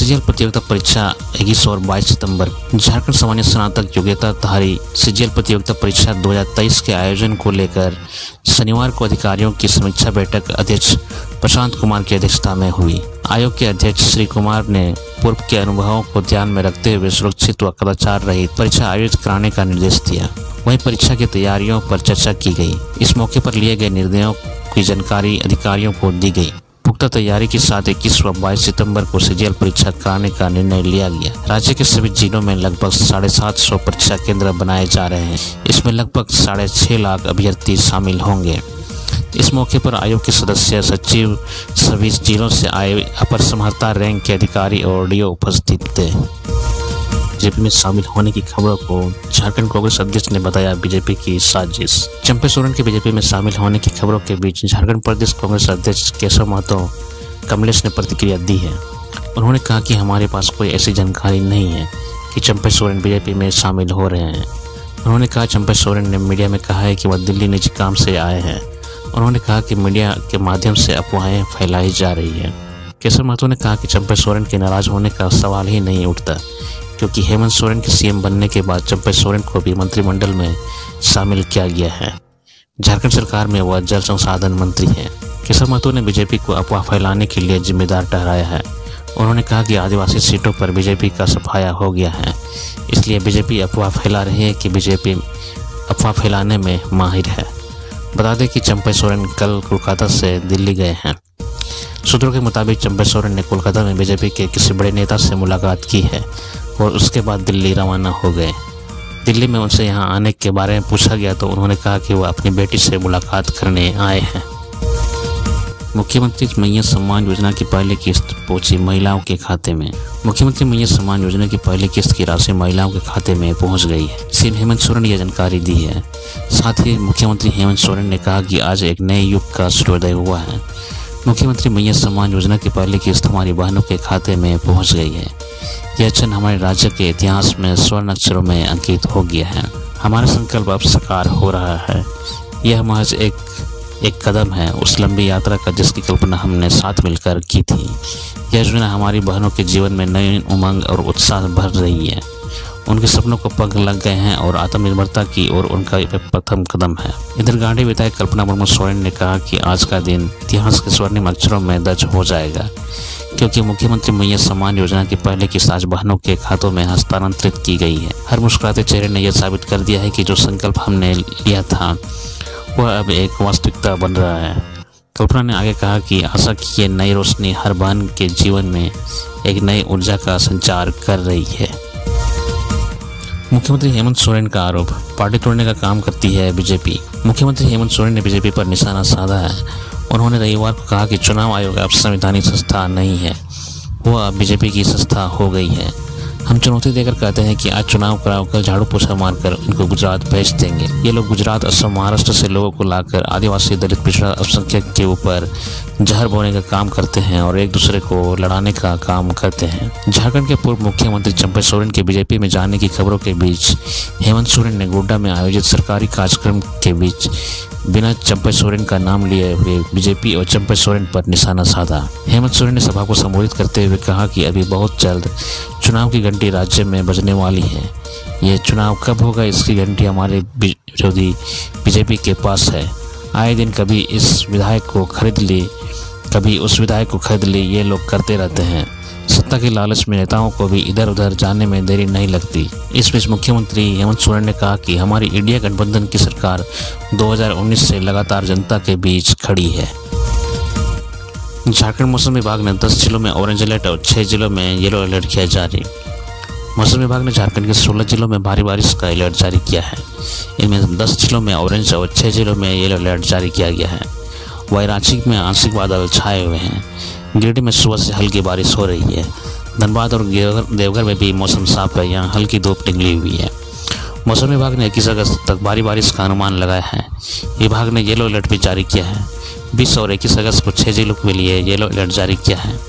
CGL प्रतियोगिता परीक्षा 21 और 22 सितंबर। झारखंड सामान्य स्नातक योग्यताधारी सीजीएल प्रतियोगिता परीक्षा 2023 के आयोजन को लेकर शनिवार को अधिकारियों की समीक्षा बैठक अध्यक्ष प्रशांत कुमार की अध्यक्षता में हुई। आयोग के अध्यक्ष श्री कुमार ने पूर्व के अनुभवों को ध्यान में रखते हुए सुरक्षित व कदाचार रहित परीक्षा आयोजित कराने का निर्देश दिया। वहीं परीक्षा की तैयारियों पर चर्चा की गई। इस मौके पर लिए गए निर्णयों की जानकारी अधिकारियों को दी गई। पुख्ता तैयारी के साथ 21 व 22 सितंबर को सीजीएल परीक्षा कराने का निर्णय लिया गया। राज्य के सभी जिलों में लगभग 750 परीक्षा केंद्र बनाए जा रहे हैं। इसमें लगभग 6.5 लाख अभ्यर्थी शामिल होंगे। इस मौके पर आयोग के सदस्य सचिव, सभी जिलों से आए अपर समहर्ता रैंक के अधिकारी और डीओ उपस्थित थे। बीजेपी में शामिल होने की खबरों को झारखंड कांग्रेस अध्यक्ष ने बताया बीजेपी की साजिश। चंपे सोरेन के बीजेपी में शामिल होने की खबरों के बीच झारखंड प्रदेश कांग्रेस अध्यक्ष केशव महतो कमलेश ने प्रतिक्रिया दी है। उन्होंने कहा कि हमारे पास कोई ऐसी जानकारी नहीं है कि चंपे सोरेन बीजेपी में शामिल हो रहे हैं। उन्होंने कहा चंपे सोरेन ने मीडिया में कहा है कि वह दिल्ली निजी काम से आए हैं। उन्होंने कहा कि मीडिया के माध्यम से अफवाहें फैलाई जा रही है। केशव महतो ने कहा कि चंपे सोरेन के नाराज होने का सवाल ही नहीं उठता, क्योंकि हेमंत सोरेन के सीएम बनने के बाद चंपे सोरेन को भी मंत्रिमंडल में शामिल किया गया है। झारखंड सरकार में वह जल संसाधन मंत्री है। केशव महतो ने बीजेपी को अफवाह फैलाने के लिए जिम्मेदार ठहराया है। उन्होंने कहा कि आदिवासी सीटों पर बीजेपी का सफाया हो गया है, इसलिए बीजेपी अफवाह फैला रही है कि बीजेपी अफवाह फैलाने में माहिर है। बता दें कि चंपे सोरेन कल कोलकाता से दिल्ली गए हैं। सूत्रों के मुताबिक चंपे सोरेन ने कोलकाता में बीजेपी के किसी बड़े नेता से मुलाकात की है और उसके बाद दिल्ली रवाना हो गए। दिल्ली में उनसे यहां आने के बारे में पूछा गया तो उन्होंने कहा कि वह अपनी बेटी से मुलाकात करने आए हैं। मुख्यमंत्री मैया सम्मान योजना की पहली किस्त पहुंची महिलाओं के खाते में। मुख्यमंत्री मैया सम्मान योजना की पहली किस्त की राशि महिलाओं के खाते में पहुंच गई है। सीएम हेमंत सोरेन ने यह जानकारी दी है। साथ ही मुख्यमंत्री हेमंत सोरेन ने कहा कि आज एक नए युग का सूर्योदय हुआ है। मुख्यमंत्री मैया सम्मान योजना की पहली किस्त हमारी बहनों के खाते में पहुंच गई है। यह क्षण हमारे राज्य के इतिहास में स्वर्ण अक्षरों में अंकित हो गया है। हमारा संकल्प अब साकार हो रहा है। यह महज एक कदम है उस लंबी यात्रा का जिसकी कल्पना हमने साथ मिलकर की थी। यह योजना हमारी बहनों के जीवन में नई उमंग और उत्साह भर रही है। उनके सपनों को पंख लग गए हैं और आत्मनिर्भरता की ओर उनका प्रथम कदम है। इधर गांधी विधायक कल्पना मुर्मू सोरेन ने कहा कि आज का दिन इतिहास के स्वर्णिम अक्षरों में दर्ज हो जाएगा, क्योंकि मुख्यमंत्री मैया सम्मान योजना की पहली किस्त आज बहनों के खातों में हस्तांतरित की गई है। हर मुस्कुराते चेहरे ने यह साबित कर दिया है कि जो संकल्प हमने लिया था वह अब एक वास्तविकता बन रहा है। कल्पना ने आगे कहा कि आशा की ये नई रोशनी हर बहन के जीवन में एक नई ऊर्जा का संचार कर रही है। मुख्यमंत्री हेमंत सोरेन का आरोप, पार्टी तोड़ने का काम करती है बीजेपी। मुख्यमंत्री हेमंत सोरेन ने बीजेपी पर निशाना साधा है। उन्होंने रविवार को कहा कि चुनाव आयोग अब संवैधानिक संस्था नहीं है, वह अब बीजेपी की संस्था हो गई है। हम चुनौती देकर कहते हैं कि आज चुनाव कराकर झाड़ू पोछा मारकर इनको गुजरात भेज देंगे। ये लोग गुजरात, असम, महाराष्ट्र से लोगों को लाकर आदिवासी, दलित, पिछड़ा, अल्पसंख्यक के ऊपर जहर बोने का काम करते हैं और एक दूसरे को लड़ाने का काम करते हैं। झारखंड के पूर्व मुख्यमंत्री चंपे सोरेन के बीजेपी में जाने की खबरों के बीच हेमंत सोरेन ने गोड्डा में आयोजित सरकारी कार्यक्रम के बीच बिना चंपे सोरेन का नाम लिए हुए बीजेपी और चंपे सोरेन पर निशाना साधा। हेमंत सोरेन ने सभा को संबोधित करते हुए कहा कि अभी बहुत जल्द चुनाव की घंटी राज्य में बजने वाली है। यह चुनाव कब होगा इसकी घंटी हमारे विरोधी बीजेपी के पास है। आए दिन कभी इस विधायक को खरीद ली, कभी उस विधायक को खरीद ली, ये लोग करते रहते हैं। सत्ता के लालच में नेताओं को भी इधर उधर जाने में देरी नहीं लगती। इस बीच मुख्यमंत्री हेमंत सोरेन ने कहा कि हमारी इंडिया गठबंधन की सरकार 2019 से लगातार जनता के बीच खड़ी है। झारखंड मौसम विभाग ने 10 जिलों में ऑरेंज अलर्ट और 6 जिलों में येलो अलर्ट किया जारी। मौसम विभाग ने झारखंड के 16 जिलों में भारी बारिश का अलर्ट जारी किया है। इनमें 10 जिलों में ऑरेंज और 6 जिलों में येलो अलर्ट जारी किया गया है। वहीं रांची में आंशिक बादल छाए हुए हैं। गिरिडीह में सुबह से हल्की बारिश हो रही है। धनबाद और देवघर में भी मौसम साफ है, यहाँ हल्की धूप निकली हुई है। मौसम विभाग ने 21 अगस्त तक भारी बारिश का अनुमान लगाया है। विभाग ने येलो अलर्ट भी जारी किया है। 20 और 21 अगस्त को 6 जिलों के लिए येलो अलर्ट जारी किया है।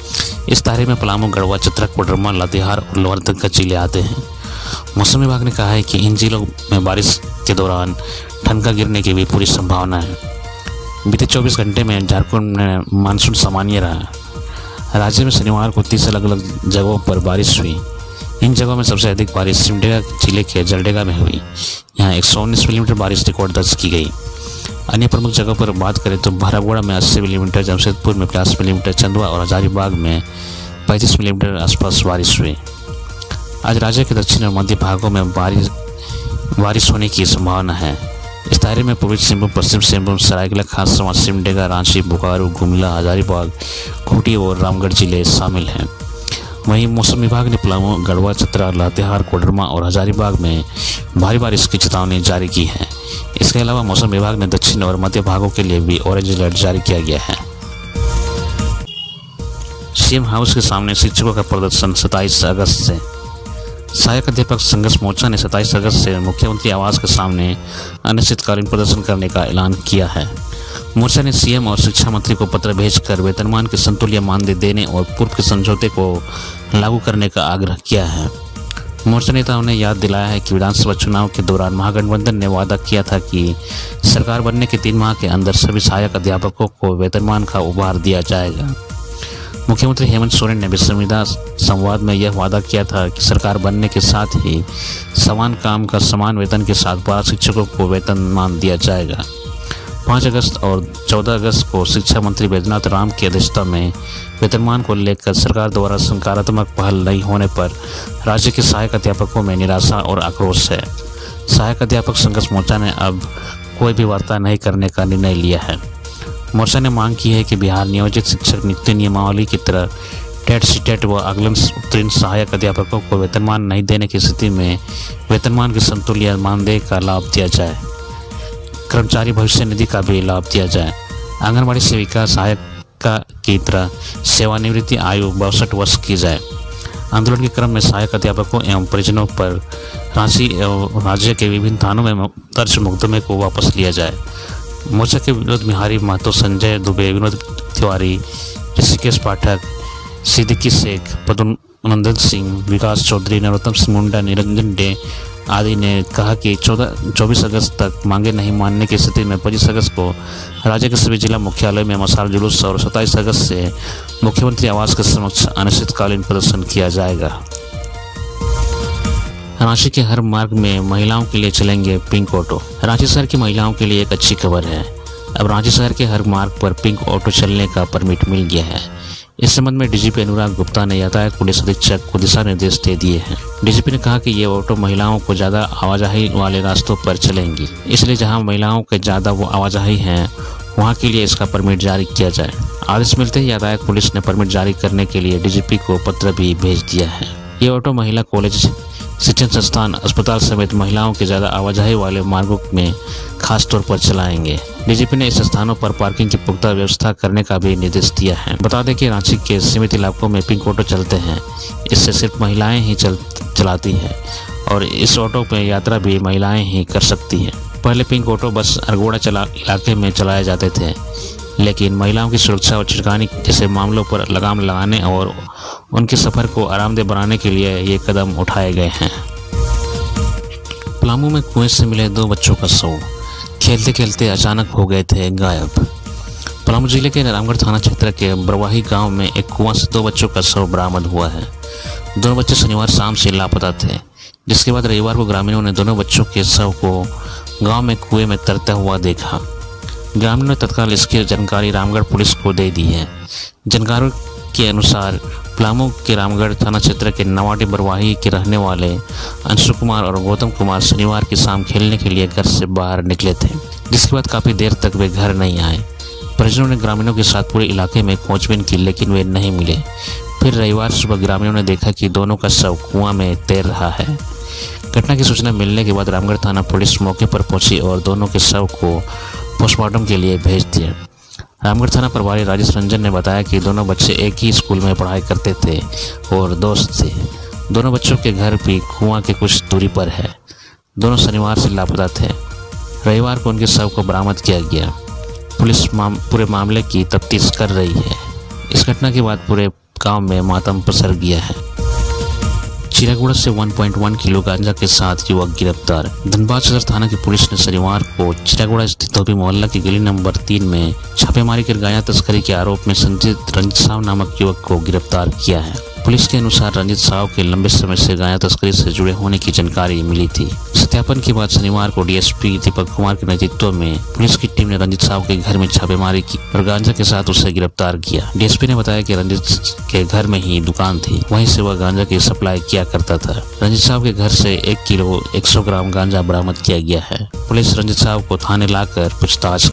इस तारीख में पलामू, गढ़वा, चतरा, कोडरमा, लातेहार और लोहरदगा जिले आते हैं। मौसम विभाग ने कहा है कि इन जिलों में बारिश के दौरान ठनका गिरने की भी पूरी संभावना है। बीते 24 घंटे में झारखंड में मानसून सामान्य रहा। राज्य में शनिवार को 30 अलग अलग जगहों पर बारिश हुई। इन जगहों में सबसे अधिक बारिश सिमडेगा जिले के जलडेगा में हुई। यहाँ 119 मिलीमीटर बारिश रिकॉर्ड दर्ज की गई। अन्य प्रमुख जगहों पर बात करें तो भरागोड़ा में 80 मिलीमीटर, जमशेदपुर में 50 मिलीमीटर, चंदवा और हजारीबाग में 35 मिलीमीटर आसपास बारिश हुई। आज राज्य के दक्षिण और मध्य भागों में बारिश होने की संभावना है। इस दायरे में पूर्वी सिंहभूम, पश्चिम सिंहभूम, सरायकेला खारसावां, सिमडेगा, रांची, बोकारो, गुमला, हजारीबाग, खूंटी और रामगढ़ जिले शामिल हैं। वहीं मौसम विभाग ने पलामू, गढ़वा, चतरा, लातेहार, कोडरमा और हजारीबाग में भारी बारिश की चेतावनी जारी की है। इसके अलावा मौसम विभाग ने दक्षिण और मध्य भागों के लिए भी ऑरेंज अलर्ट जारी किया गया है। सीएम हाउस के सामने शिक्षकों का प्रदर्शन 27 अगस्त से। सहायक अध्यापक संघर्ष मोर्चा ने 27 अगस्त से मुख्यमंत्री आवास के सामने अनिश्चितकालीन प्रदर्शन करने का ऐलान किया है। मोर्चा ने सीएम और शिक्षा मंत्री को पत्र भेजकर वेतनमान के संतुल्य मानदेय देने और पूर्व के समझौते को लागू करने का आग्रह किया है। मोर्चा नेताओं ने याद दिलाया है कि विधानसभा चुनाव के दौरान महागठबंधन ने वादा किया था कि सरकार बनने के 3 माह के अंदर सभी सहायक अध्यापकों को वेतनमान का उपहार दिया जाएगा। मुख्यमंत्री हेमंत सोरेन ने भी संविदा संवाद में यह वादा किया था कि सरकार बनने के साथ ही समान काम का समान वेतन के साथ 12 शिक्षकों को वेतनमान दिया जाएगा। 5 अगस्त और 14 अगस्त को शिक्षा मंत्री बैजनाथ राम की अध्यक्षता में वेतनमान को लेकर सरकार द्वारा सकारात्मक पहल नहीं होने पर राज्य के सहायक अध्यापकों में निराशा और आक्रोश है। सहायक अध्यापक संघर्ष मोर्चा ने अब कोई भी वार्ता नहीं करने का निर्णय लिया है। मोर्चा ने मांग की है कि बिहार नियोजित शिक्षक नियुक्ति नियमावली की तरह टेट, सीटेट व आकलन उत्तीर्ण सहायक अध्यापकों को वेतनमान नहीं देने की स्थिति में वेतनमान के संतुल्य मानदेय का लाभ दिया जाए। कर्मचारी भविष्य निधि का भी लाभ दिया जाए। आंगनबाड़ी सेविका सहायिका की तरह सेवानिवृत्ति आयु 62 वर्ष की जाए। आंदोलन के क्रम में सहायक अध्यापकों एवं परिजनों पर रांची एवं राज्य के विभिन्न थानों में दर्ज मुकदमे को वापस लिया जाए। मोर्चा के विरोध में हरी महतो, संजय दुबे, विनोद तिवारी, ऋषिकेश पाठक, सिद्दीकी शेख, पद्मनंदन सिंह, विकास चौधरी, नरोत्तम सिंह मुंडा, निरंजन डे आदि ने कहा कि 24 अगस्त तक मांगे नहीं मानने की स्थिति में 25 अगस्त को राज्य के सभी जिला मुख्यालय में मशाल जुलूस और 27 अगस्त से मुख्यमंत्री आवास के समक्ष अनिश्चितकालीन प्रदर्शन किया जाएगा। रांची के हर मार्ग में महिलाओं के लिए चलेंगे पिंक ऑटो। रांची शहर की महिलाओं के लिए एक अच्छी खबर है। अब रांची शहर के हर मार्ग पर पिंक ऑटो चलने का परमिट मिल गया है। इस संबंध में डीजीपी अनुराग गुप्ता ने यातायात पुलिस अधीक्षक को दिशा निर्देश दे दिए हैं। डीजीपी ने कहा कि ये ऑटो महिलाओं को ज़्यादा आवाजाही वाले रास्तों पर चलेंगी, इसलिए जहां महिलाओं के ज़्यादा वो आवाजाही हैं वहां के लिए इसका परमिट जारी किया जाए। आदेश मिलते ही यातायात पुलिस ने परमिट जारी करने के लिए डीजीपी को पत्र भी भेज दिया है। ये ऑटो महिला कॉलेज, शिक्षण संस्थान, अस्पताल समेत महिलाओं के ज़्यादा आवाजाही वाले मार्गों में खास तौर पर चलाएंगे। डीजीपी ने इस स्थानों पर पार्किंग की पुख्ता व्यवस्था करने का भी निर्देश दिया है। बता दें कि रांची के सीमित इलाकों में पिंक ऑटो चलते हैं। इससे सिर्फ महिलाएं ही चलाती हैं और इस ऑटो पर यात्रा भी महिलाएं ही कर सकती हैं। पहले पिंक ऑटो बस अरगोड़ा इलाके में चलाए जाते थे, लेकिन महिलाओं की सुरक्षा और छिड़काने जैसे मामलों पर लगाम लगाने और उनके सफ़र को आरामदेह बनाने के लिए ये कदम उठाए गए हैं। पलामू में कुएं से मिले 2 बच्चों का शव, खेलते खेलते अचानक हो गए थे गायब। पलामू जिले के रामगढ़ थाना क्षेत्र के बरवाही गांव में एक कुआं से 2 बच्चों का शव बरामद हुआ है। दोनों बच्चे शनिवार शाम से लापता थे, जिसके बाद रविवार को ग्रामीणों ने दोनों बच्चों के शव को गाँव में कुएं में तैरता हुआ देखा। ग्रामीणों ने तत्काल इसकी जानकारी रामगढ़ पुलिस को दे दी है। जानकारी के अनुसार पलामू के रामगढ़ थाना क्षेत्र के नवाडी बरवाही के रहने वाले अंशु कुमार और गौतम कुमार शनिवार की शाम खेलने के लिए घर से बाहर निकले थे, जिसके बाद काफ़ी देर तक वे घर नहीं आए। परिजनों ने ग्रामीणों के साथ पूरे इलाके में खोजबीन की, लेकिन वे नहीं मिले। फिर रविवार सुबह ग्रामीणों ने देखा कि दोनों का शव कुआं में तैर रहा है। घटना की सूचना मिलने के बाद रामगढ़ थाना पुलिस मौके पर पहुंची और दोनों के शव को पोस्टमार्टम के लिए भेज दिया। रामगढ़ थाना प्रभारी राजेश रंजन ने बताया कि दोनों बच्चे एक ही स्कूल में पढ़ाई करते थे और दोस्त थे। दोनों बच्चों के घर भी कुआं के कुछ दूरी पर है। दोनों शनिवार से लापता थे। रविवार को उनके शव को बरामद किया गया। पुलिस पूरे मामले की तफ्तीश कर रही है। इस घटना के बाद पूरे गांव में मातम पसर गया है। चिरागुड़ा से 1.1 किलो गांजा के साथ युवक गिरफ्तार। धनबाद सदर थाना की पुलिस ने शनिवार को चिरागुड़ा स्थित धोबी मोहल्ला की गली नंबर 3 में छापेमारी कर गांजा तस्करी के आरोप में संदिग्ध रंजित साव नामक युवक को गिरफ्तार किया है। पुलिस के अनुसार रंजित साव के लंबे समय से गांजा तस्करी से जुड़े होने की जानकारी मिली थी। सत्यापन के बाद शनिवार को डीएसपी दीपक कुमार के नेतृत्व में पुलिस की टीम ने रंजित साव के घर में छापेमारी की और गांजा के साथ उसे गिरफ्तार किया। डीएसपी ने बताया कि रंजित के घर में ही दुकान थी, वहीं से वह गांजा की सप्लाई किया करता था। रंजित साव के घर से 1 किलो 100 ग्राम गांजा बरामद किया गया है। पुलिस रंजित साव को थाने लाकर पूछताछ